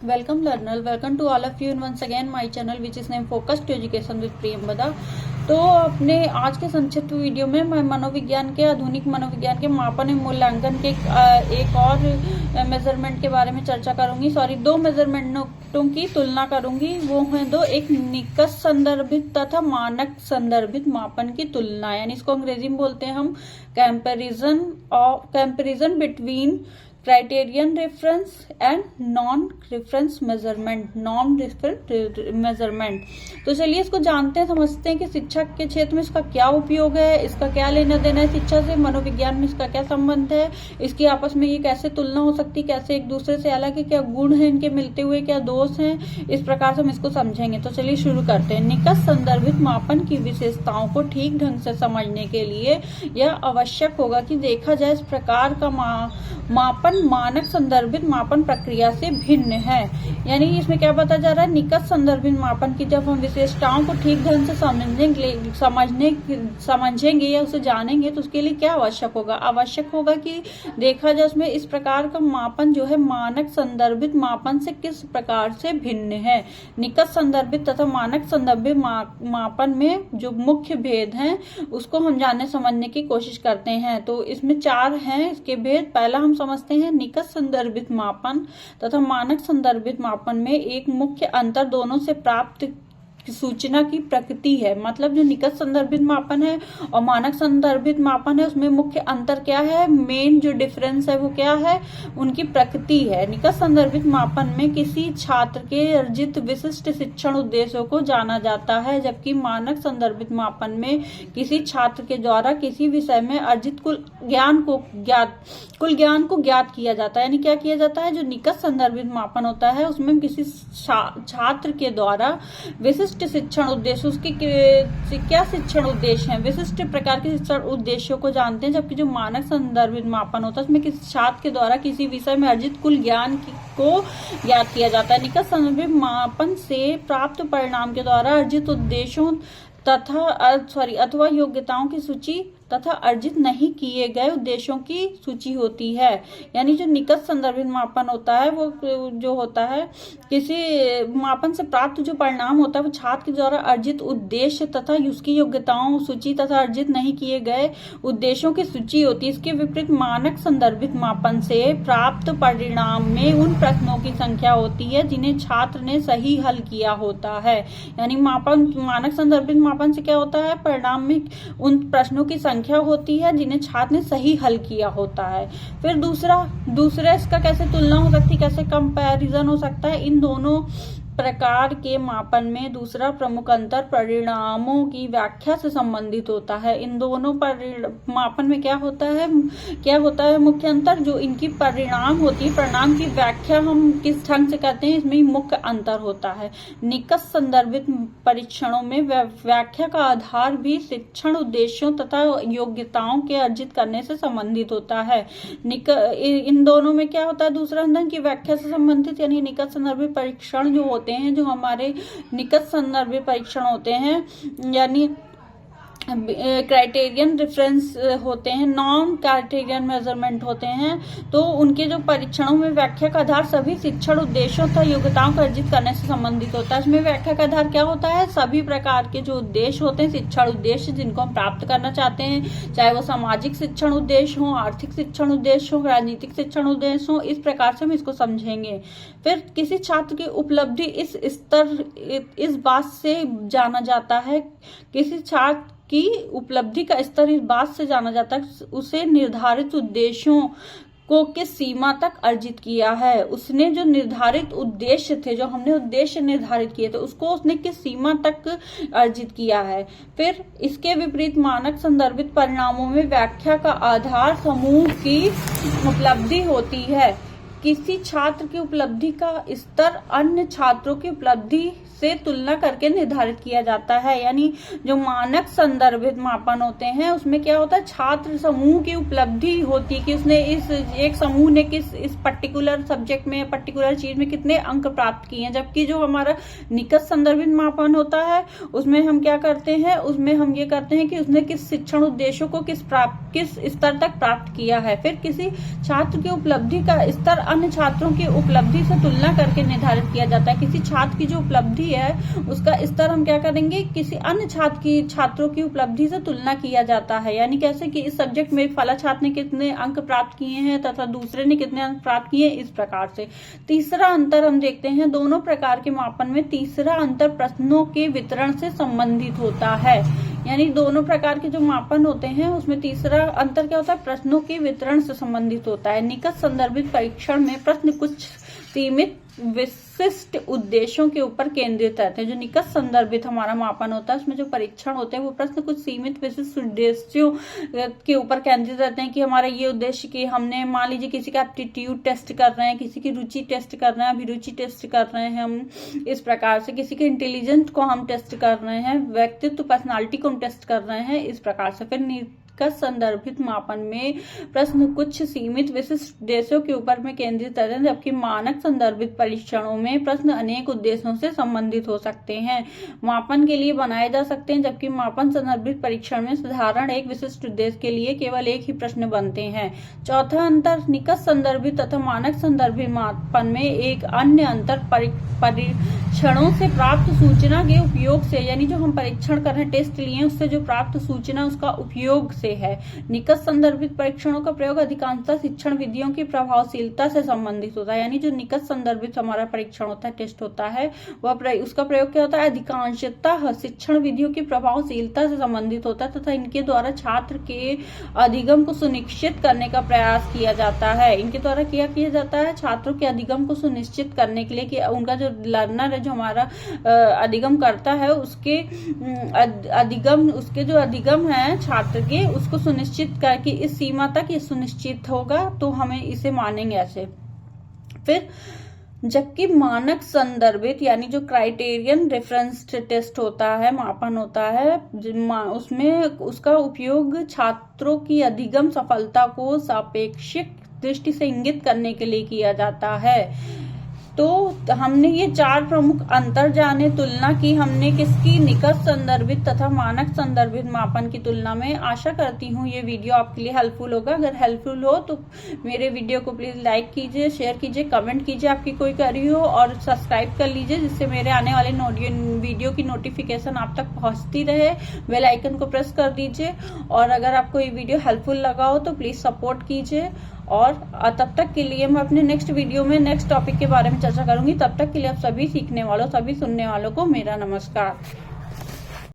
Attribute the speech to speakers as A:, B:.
A: Welcome learner, welcome to all of you and once again my channel which is named Focus to Education with Priyamvada. तो अपने आज के संक्षिप्त video में मैं मनोविज्ञान के आधुनिक मनोविज्ञान के मापन एवं मूल्यांकन के एक और मेजरमेंट के बारे में चर्चा करूंगी। दो मेजरमेंटों की तुलना करूंगी। वो हैं दो, एक निकट संदर्भित तथा मानक संदर्भित मापन की तुलना, यानी इसको अंग्रेजी में बोलते हैं हम comparison between criterion reference and non reference measurement. तो चलिए इसको जानते हैं, समझते हैं कि शिक्षा के क्षेत्र में इसका क्या उपयोग है, इसका क्या लेना देना है शिक्षा से, मनोविज्ञान में इसका क्या संबंध है, इसकी आपस में ये कैसे तुलना हो सकती है, कैसे एक दूसरे से अलग है, क्या गुण है इनके मिलते हुए, क्या दोष हैं, इस प्रकार से हम इसको समझेंगे। तो चलिए शुरू करते हैं। निकट संदर्भित मापन की विशेषताओं को ठीक ढंग से समझने के लिए यह आवश्यक होगा कि देखा जाए इस प्रकार का मापन मानक संदर्भित मापन प्रक्रिया से भिन्न है। यानी इसमें क्या बताया जा रहा है, निकट संदर्भित मापन की जब हम विशेषताओं को ठीक ढंग से समझेंगे या उसे जानेंगे तो उसके लिए क्या आवश्यक होगा कि देखा जाए उसमें इस प्रकार का मापन जो है मानक संदर्भित मापन से किस प्रकार से भिन्न है। निकट संदर्भित तथा मानक संदर्भित मापन में जो मुख्य भेद हैं उसको हम जानने समझने की कोशिश करते हैं। तो इसमें चार हैं इसके भेद। पहला हम समझते हैं निकट संदर्भित मापन तथा मानक संदर्भित मापन में एक मुख्य अंतर दोनों से प्राप्त सूचना की प्रकृति है। मतलब जो निकट संदर्भित मापन है और मानक संदर्भित मापन है उसमें मुख्य अंतर क्या है, मेन जो डिफरेंस है वो क्या है, उनकी प्रकृति है। निकट संदर्भित मापन में किसी छात्र के अर्जित विशिष्ट शिक्षण उद्देश्यों को जाना जाता है, जबकि मानक संदर्भित मापन में किसी छात्र के द्वारा किसी विषय में अर्जित कुल ज्ञान को ज्ञात किया जाता है। यानी क्या किया जाता है, जो निकट संदर्भित मापन होता है उसमें किसी छात्र के द्वारा विशिष्ट शिक्षण उद्देश्य, उसके क्या शिक्षण उद्देश्य हैं, विशिष्ट प्रकार के शिक्षण उद्देश्यों को जानते हैं। जबकि जो मानक संदर्भित मापन होता है उसमें किसी छात्र के द्वारा किसी विषय में अर्जित कुल ज्ञान को ज्ञात किया जाता है। निकट संदर्भित मापन से प्राप्त परिणाम के द्वारा अर्जित उद्देश्यों अथवा योग्यताओं की सूची तथा अर्जित नहीं किए गए उद्देश्यों की सूची होती है। यानी जो निकट संदर्भित मापन होता है वो जो होता है किसी मापन से प्राप्त जो परिणाम होता है वो छात्र के द्वारा अर्जित उद्देश्य तथा उसकी योग्यताओं सूची तथा अर्जित नहीं किए गए उद्देश्यों की सूची होती है। इसके विपरीत मानक संदर्भित मापन से प्राप्त परिणाम में उन प्रश्नों की संख्या होती है जिन्हें छात्र ने सही हल किया होता है। यानी मानक संदर्भित मापन से क्या होता है, परिणाम में उन प्रश्नों की संख्या होती है जिन्हें छात्र ने सही हल किया होता है। फिर दूसरा इसका कैसे तुलना हो सकती है, कैसे कंपैरिजन हो सकता है। इन दोनों प्रकार के मापन में दूसरा प्रमुख अंतर परिणामों की व्याख्या से संबंधित होता है। इन दोनों मापन में क्या होता है मुख्य अंतर, जो इनकी परिणाम होती है, परिणाम की व्याख्या हम किस ढंग से करते हैं इसमें मुख्य अंतर होता है। निकट संदर्भित परीक्षणों में व्याख्या का आधार भी शिक्षण उद्देश्यों तथा योग्यताओं के अर्जित करने से संबंधित होता है। इन दोनों में क्या होता है, दूसरा अंतर की व्याख्या से संबंधित, यानी निकट संदर्भित परीक्षण जो होते हैं, जो हमारे निकट संदर्भित परीक्षण होते हैं यानी क्राइटेरियन रेफरेंस होते हैं, नॉन क्राइटेरियन मेजरमेंट होते हैं। तो उनके जो परीक्षणों में व्याख्या का आधार सभी शिक्षण उद्देश्यों तथा योग्यताओं को अर्जित करने से संबंधित होता है। इसमें व्याख्या का आधार क्या होता है, सभी प्रकार के जो उद्देश्य होते हैं, शिक्षण उद्देश्य जिनको हम प्राप्त करना चाहते हैं, चाहे वो सामाजिक शिक्षण उद्देश्य हो, आर्थिक शिक्षण उद्देश्य हो, राजनीतिक शिक्षण उद्देश्य हो, इस प्रकार से हम इसको समझेंगे। फिर किसी छात्र की उपलब्धि इस बात से जाना जाता है, किसी छात्र की उपलब्धि का स्तर इस बात से जाना जाता है उसे निर्धारित उद्देश्यों को किस सीमा तक अर्जित किया है। उसने जो निर्धारित उद्देश्य थे, जो हमने उद्देश्य निर्धारित किए थे, उसको उसने किस सीमा तक अर्जित किया है। फिर इसके विपरीत मानक संदर्भित परिणामों में व्याख्या का आधार समूह की उपलब्धि होती है। किसी छात्र की उपलब्धि का स्तर अन्य छात्रों की उपलब्धि से तुलना करके निर्धारित किया जाता है। यानी जो मानक संदर्भित मापन होते हैं उसमें क्या होता है, छात्र समूह की उपलब्धि होती है कि उसने एक समूह ने इस पर्टिकुलर सब्जेक्ट में, पर्टिकुलर चीज में कितने अंक प्राप्त किए हैं। जबकि जो हमारा निकट संदर्भित मापन होता है उसमें हम क्या करते हैं, उसमें हम ये करते हैं कि उसने किस शिक्षण उद्देश्यों को किस स्तर तक प्राप्त किया है। फिर किसी छात्र की उपलब्धि का स्तर अन्य छात्रों की उपलब्धि से तुलना करके निर्धारित किया जाता है। किसी छात्र की जो उपलब्धि है उसका स्तर हम क्या करेंगे, किसी अन्य छात्रों की उपलब्धि से तुलना किया जाता है। यानी कैसे कि इस सब्जेक्ट में फला छात्र ने कितने अंक प्राप्त किए हैं तथा दूसरे ने कितने अंक प्राप्त किए, इस प्रकार से। तीसरा अंतर हम देखते हैं, दोनों प्रकार के मापन में तीसरा अंतर प्रश्नों के वितरण से संबंधित होता है। यानी दोनों प्रकार के जो मापन होते हैं उसमें तीसरा अंतर क्या होता है, प्रश्नों के वितरण से संबंधित होता है। निकट संदर्भित परीक्षण में प्रश्न कुछ सीमित विशिष्ट उद्देश्यों के ऊपर केंद्रित रहते हैं। जो निकट संदर्भित हमारा मापन होता है उसमें जो परीक्षण होते हैं वो प्रश्न कुछ सीमित विशिष्ट उद्देश्यों के ऊपर केंद्रित रहते हैं कि हमारा ये उद्देश्य कि हमने मान लीजिए किसी का एप्टीट्यूड टेस्ट कर रहे हैं, किसी की रुचि टेस्ट कर रहे हैं, अभिरुचि टेस्ट कर रहे हैं हम, इस प्रकार से किसी के इंटेलिजेंट को हम टेस्ट कर रहे हैं, व्यक्तित्व पर्सनालिटी को हम टेस्ट कर रहे हैं, इस प्रकार से। फिर निकट संदर्भित मापन में प्रश्न कुछ सीमित विशिष्ट उद्देश्यों के ऊपर में केंद्रित रहते हैं, जबकि मानक संदर्भित परीक्षणों में प्रश्न अनेक उद्देश्यों से संबंधित हो सकते हैं, मापन के लिए बनाए जा सकते हैं, जबकि मापन संदर्भित परीक्षण में साधारण एक विशिष्ट उद्देश्य के लिए केवल एक ही प्रश्न बनते हैं। चौथा अंतर, निकट संदर्भित तथा मानक संदर्भित मापन में एक अन्य अंतर परीक्षणों से प्राप्त सूचना के उपयोग से, यानी जो हम परीक्षण कर रहे हैं, टेस्ट लिए, उससे जो प्राप्त सूचना उसका उपयोग से है। निकट संदर्भित परीक्षणों का प्रयोग अधिकांशतः शिक्षण विधियों की प्रभावशीलता से संबंधित होता है। यानी जो निकट संदर्भित हमारा परीक्षण होता है, टेस्ट होता है, वह उसका प्रयोग क्या होता है, अधिकांशतः शिक्षण विधियों की प्रभावशीलता से संबंधित होता है तथा इनके द्वारा छात्र के अधिगम को सुनिश्चित करने का प्रयास किया जाता है। इनके द्वारा क्या किया जाता है, छात्रों के अधिगम को सुनिश्चित करने के लिए कि उनका जो लर्नर है, जो हमारा अधिगम करता है, उसके जो अधिगम है छात्र के, उसको सुनिश्चित करके इस सीमा तक ये सुनिश्चित होगा तो हमें इसे मानेंगे ऐसे। फिर जबकि मानक संदर्भित यानी जो क्राइटेरियन रेफरेंस टेस्ट होता है, मापन होता है, उसमें उसका उपयोग छात्रों की अधिगम सफलता को सापेक्षिक दृष्टि से इंगित करने के लिए किया जाता है। तो हमने ये 4 प्रमुख अंतर जाने, तुलना की हमने किसकी, निकट संदर्भित तथा मानक संदर्भित मापन की तुलना में। आशा करती हूँ ये वीडियो आपके लिए हेल्पफुल होगा। अगर हेल्पफुल हो तो मेरे वीडियो को प्लीज लाइक कीजिए, शेयर कीजिए, कमेंट कीजिए आपकी कोई क्वेरी हो, और सब्सक्राइब कर लीजिए जिससे मेरे आने वाले वीडियो की नोटिफिकेशन आप तक पहुंचती रहे। बेल आइकन को प्रेस कर दीजिए, और अगर आपको ये वीडियो हेल्पफुल लगा हो तो प्लीज सपोर्ट कीजिए। और तब तक के लिए मैं अपने नेक्स्ट वीडियो में नेक्स्ट टॉपिक के बारे में चर्चा करूंगी। तब तक के लिए आप सभी सीखने वालों, सभी सुनने वालों को मेरा नमस्कार।